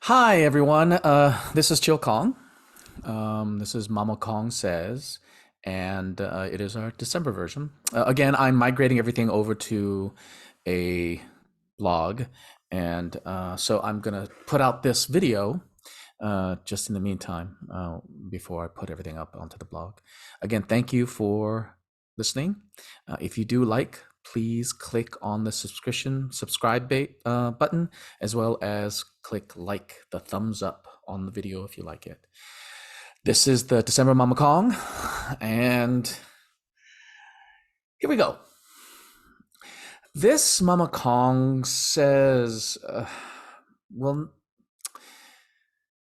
Hi everyone, this is Chill Kong. This is MommaKongSays, and it is our December version. Again, I'm migrating everything over to a blog, and so I'm gonna put out this video just in the meantime before I put everything up onto the blog. Again, thank you for listening. If you do like, please click on the subscribe button, as well as click like, the thumbs up on the video if you like it. This is the December Mama Kong, and here we go. This Mama Kong says, well,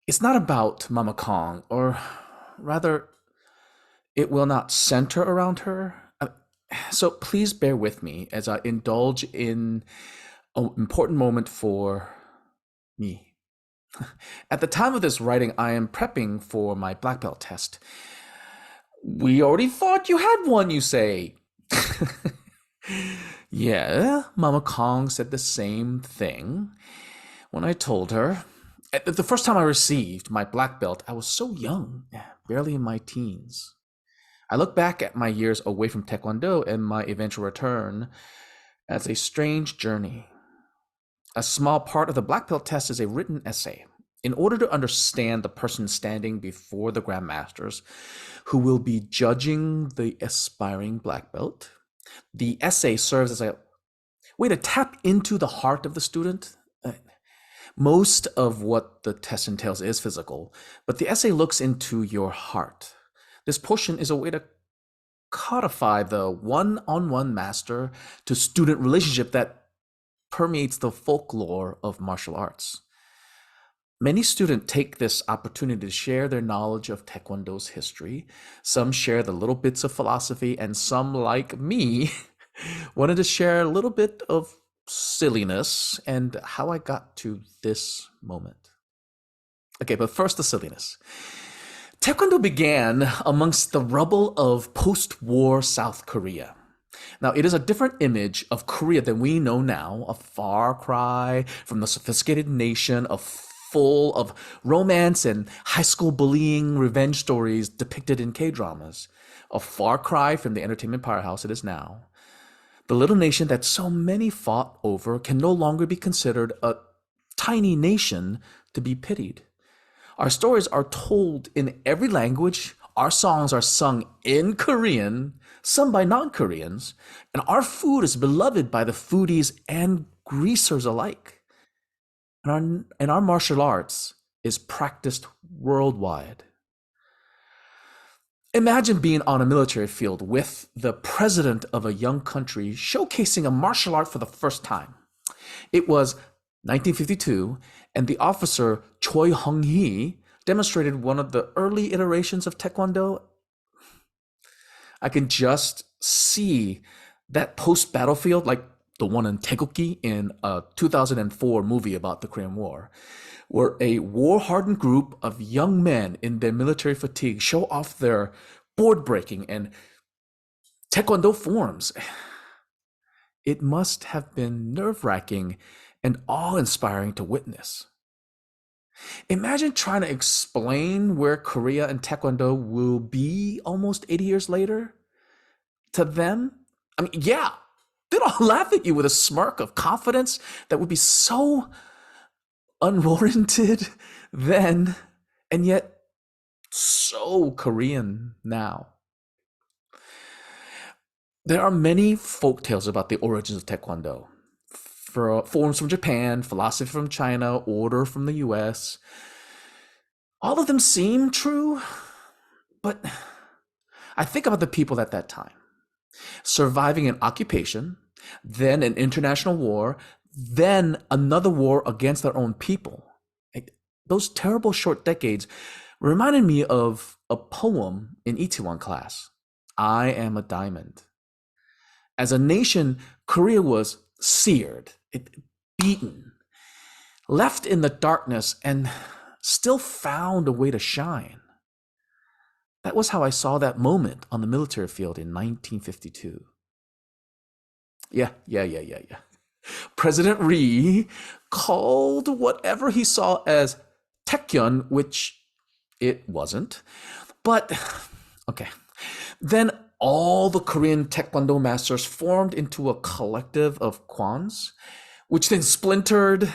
it's not about Mama Kong, or rather, it will not center around her. So please bear with me as I indulge in an important moment for me. At the time of this writing, I am prepping for my black belt test. We already thought you had one, you say. Yeah, Mama Kong said the same thing when I told her. The first time I received my black belt, I was so young, barely in my teens. I look back at my years away from Taekwondo and my eventual return as a strange journey. A small part of the black belt test is a written essay. In order to understand the person standing before the grandmasters who will be judging the aspiring black belt, the essay serves as a way to tap into the heart of the student. Most of what the test entails is physical, but the essay looks into your heart. This portion is a way to codify the one-on-one master to student relationship that permeates the folklore of martial arts. Many students take this opportunity to share their knowledge of Taekwondo's history. Some share the little bits of philosophy, and some, like me, wanted to share a little bit of silliness and how I got to this moment. Okay, but first the silliness. Taekwondo began amongst the rubble of post-war South Korea. Now, it is a different image of Korea than we know now, a far cry from the sophisticated nation full of romance and high school bullying revenge stories depicted in K-dramas, a far cry from the entertainment powerhouse it is now. The little nation that so many fought over can no longer be considered a tiny nation to be pitied. Our stories are told in every language. Our songs are sung in Korean, some by non-Koreans, and our food is beloved by the foodies and greasers alike. And our martial arts is practiced worldwide. Imagine being on a military field with the president of a young country showcasing a martial art for the first time. It was 1952, and the officer Choi Hong-hee demonstrated one of the early iterations of Taekwondo. I can just see that post-battlefield, like the one in Taekoki in a 2004 movie about the Korean War, where a war-hardened group of young men in their military fatigue show off their board-breaking and Taekwondo forms. It must have been nerve-wracking and awe-inspiring to witness. Imagine trying to explain where Korea and Taekwondo will be almost 80 years later to them. I mean, yeah, they'd all laugh at you with a smirk of confidence that would be so unwarranted then, and yet so Korean now. There are many folk tales about the origins of Taekwondo. Forms from Japan, philosophy from China, order from the US. All of them seem true, but I think about the people at that time. Surviving an occupation, then an international war, then another war against their own people. Those terrible short decades reminded me of a poem in Itaewon class, I Am a Diamond. As a nation, Korea was seared, beaten, left in the darkness, and still found a way to shine. That was how I saw that moment on the military field in 1952. Yeah. President Rhee called whatever he saw as Taekwon, which it wasn't. But, okay. Then all the Korean Taekwondo masters formed into a collective of kwans, which then splintered,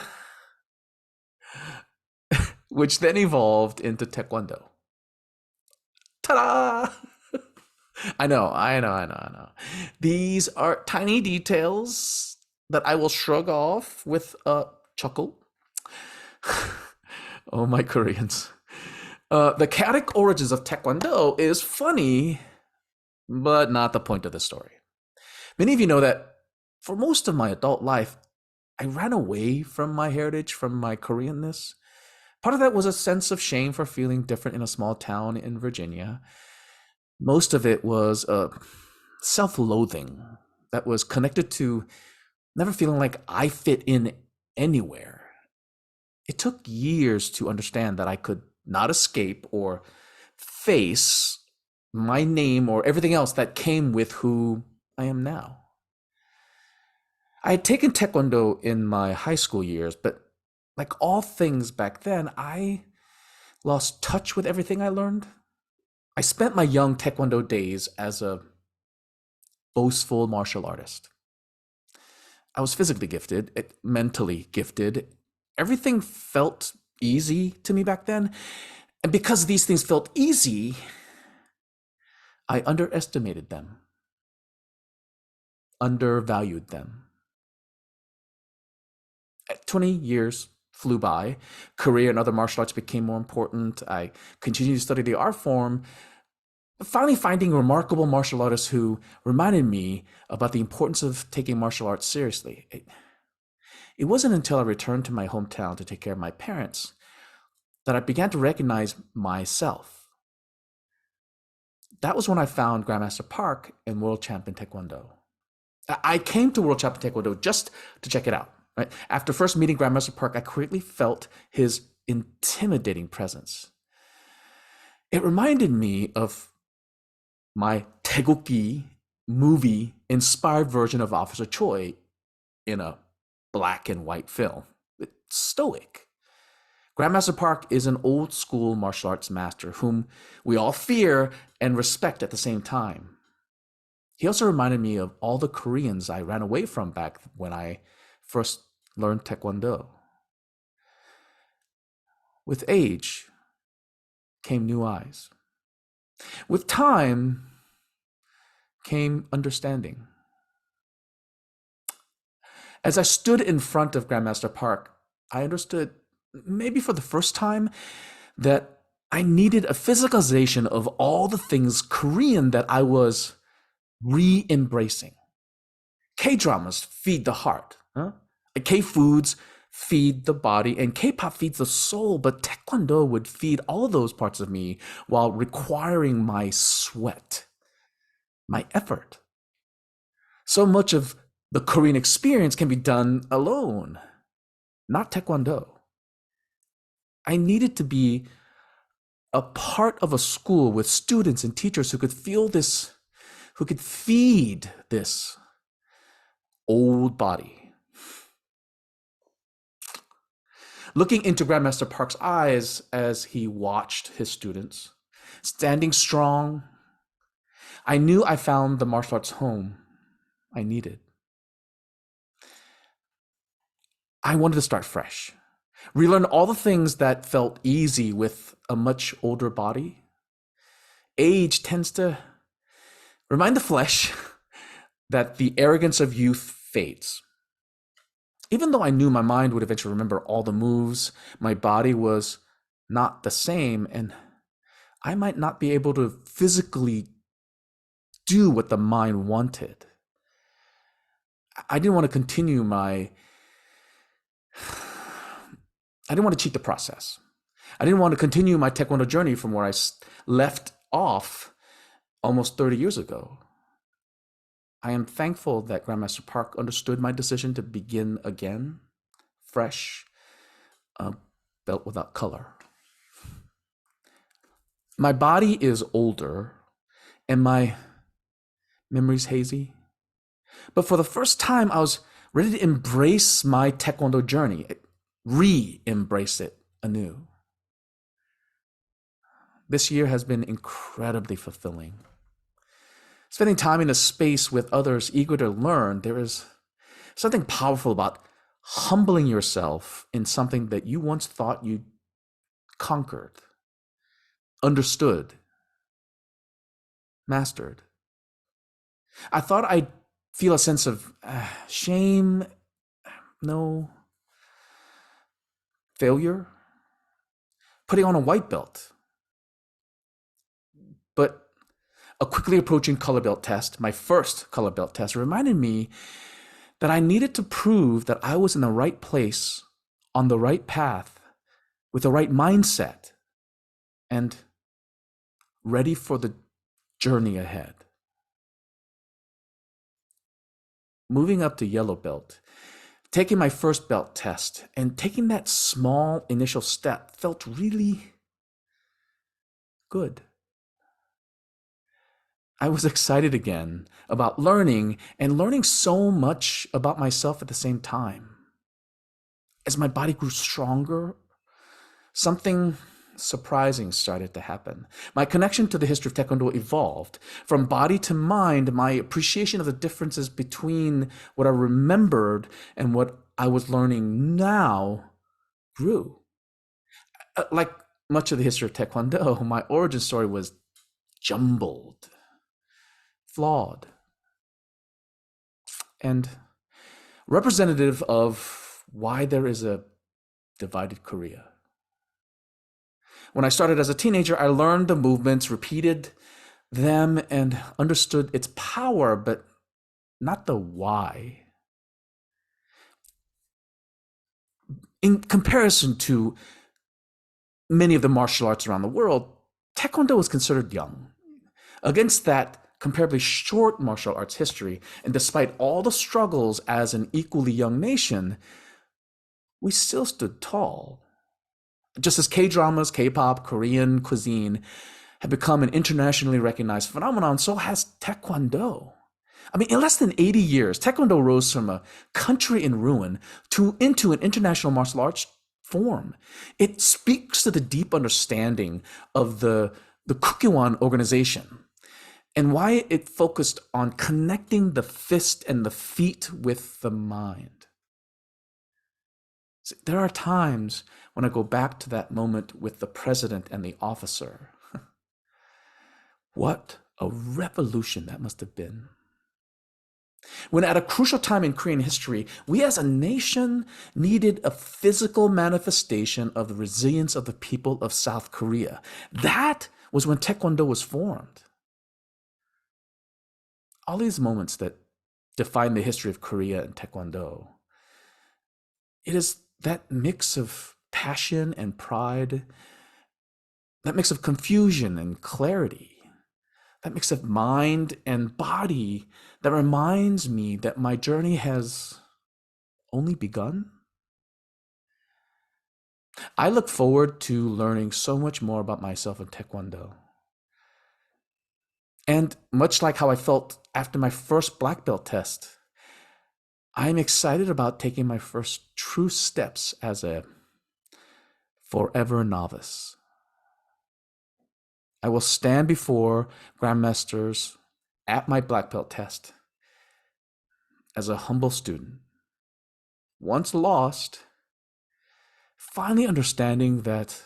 which then evolved into Taekwondo. Ta-da! I know. These are tiny details that I will shrug off with a chuckle. Oh, my Koreans. The chaotic origins of Taekwondo is funny, but not the point of the story. Many of you know that for most of my adult life, I ran away from my heritage, from my Koreanness. Part of that was a sense of shame for feeling different in a small town in Virginia. Most of it was self-loathing that was connected to never feeling like I fit in anywhere. It took years to understand that I could not escape or face my name or everything else that came with who I am now. I had taken Taekwondo in my high school years, but like all things back then, I lost touch with everything I learned. I spent my young Taekwondo days as a boastful martial artist. I was physically gifted, mentally gifted. Everything felt easy to me back then. And because these things felt easy, I underestimated them, undervalued them. 20 years flew by. Career and other martial arts became more important. I continued to study the art form, finally finding remarkable martial artists who reminded me about the importance of taking martial arts seriously. It wasn't until I returned to my hometown to take care of my parents that I began to recognize myself. That was when I found Grandmaster Park and World Champion Taekwondo. I came to World Champion Taekwondo just to check it out. Right? After first meeting Grandmaster Park, I quickly felt his intimidating presence. It reminded me of my Taegukgi movie-inspired version of Officer Choi in a black and white film. It's stoic. Grandmaster Park is an old-school martial arts master whom we all fear and respect at the same time. He also reminded me of all the Koreans I ran away from back when I first learned Taekwondo. With age came new eyes. With time came understanding. As I stood in front of Grandmaster Park, I understood, maybe for the first time, that I needed a physicalization of all the things Korean that I was re-embracing. K-dramas feed the heart. K-foods feed the body, and K-pop feeds the soul, but Taekwondo would feed all of those parts of me while requiring my sweat, my effort. So much of the Korean experience can be done alone, not Taekwondo. I needed to be a part of a school with students and teachers who could feel this, who could feed this old body. Looking into Grandmaster Park's eyes as he watched his students, standing strong, I knew I found the martial arts home I needed. I wanted to start fresh, relearn all the things that felt easy with a much older body. Age tends to remind the flesh that the arrogance of youth fades. Even though I knew my mind would eventually remember all the moves, my body was not the same, and I might not be able to physically do what the mind wanted. I didn't want to continue I didn't want to cheat the process. I didn't want to continue my Taekwondo journey from where I left off almost 30 years ago. I am thankful that Grandmaster Park understood my decision to begin again, fresh, belt without color. My body is older and my memory's hazy. But for the first time, I was ready to embrace my Taekwondo journey. re-embrace it anew. This year has been incredibly fulfilling. Spending time in a space with others eager to learn, there is something powerful about humbling yourself in something that you once thought you conquered, understood, mastered. I thought I'd feel a sense of shame, no, failure, putting on a white belt. But a quickly approaching color belt test, my first color belt test, reminded me that I needed to prove that I was in the right place, on the right path, with the right mindset, and ready for the journey ahead. Moving up to yellow belt, taking my first belt test, and taking that small initial step felt really good. I was excited again about learning and learning so much about myself at the same time. As my body grew stronger, something surprising started to happen. My connection to the history of Taekwondo evolved. From body to mind, my appreciation of the differences between what I remembered and what I was learning now grew. Like much of the history of Taekwondo, my origin story was jumbled, flawed, and representative of why there is a divided Korea. When I started as a teenager, I learned the movements, repeated them, and understood its power, but not the why. In comparison to many of the martial arts around the world, Taekwondo was considered young. Against that comparably short martial arts history, and despite all the struggles as an equally young nation, we still stood tall. Just as K-dramas, K-pop, Korean cuisine have become an internationally recognized phenomenon, so has Taekwondo. I mean, in less than 80 years, Taekwondo rose from a country in ruin into an international martial arts form. It speaks to the deep understanding of the Kukkiwan organization and why it focused on connecting the fist and the feet with the mind. See, there are times when I go back to that moment with the president and the officer. What a revolution that must have been. When at a crucial time in Korean history, we as a nation needed a physical manifestation of the resilience of the people of South Korea. That was when Taekwondo was formed. All these moments that define the history of Korea and Taekwondo, it is that mix of passion and pride, that mix of confusion and clarity, that mix of mind and body that reminds me that my journey has only begun. I look forward to learning so much more about myself in Taekwondo. And much like how I felt after my first black belt test, I'm excited about taking my first true steps as a forever novice. I will stand before grandmasters at my black belt test as a humble student, once lost, finally understanding that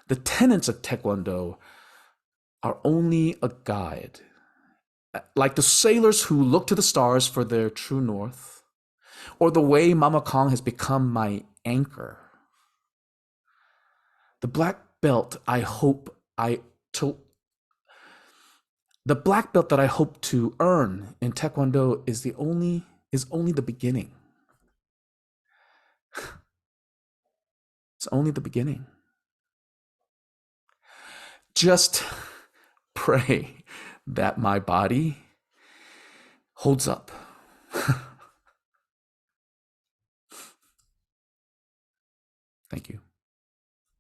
the tenets of Taekwondo are only a guide. Like the sailors who look to the stars for their true north, or the way MommaKong has become my anchor. The black belt that I hope to earn in Taekwondo is only the beginning. It's only the beginning. Just pray that my body holds up. Thank you.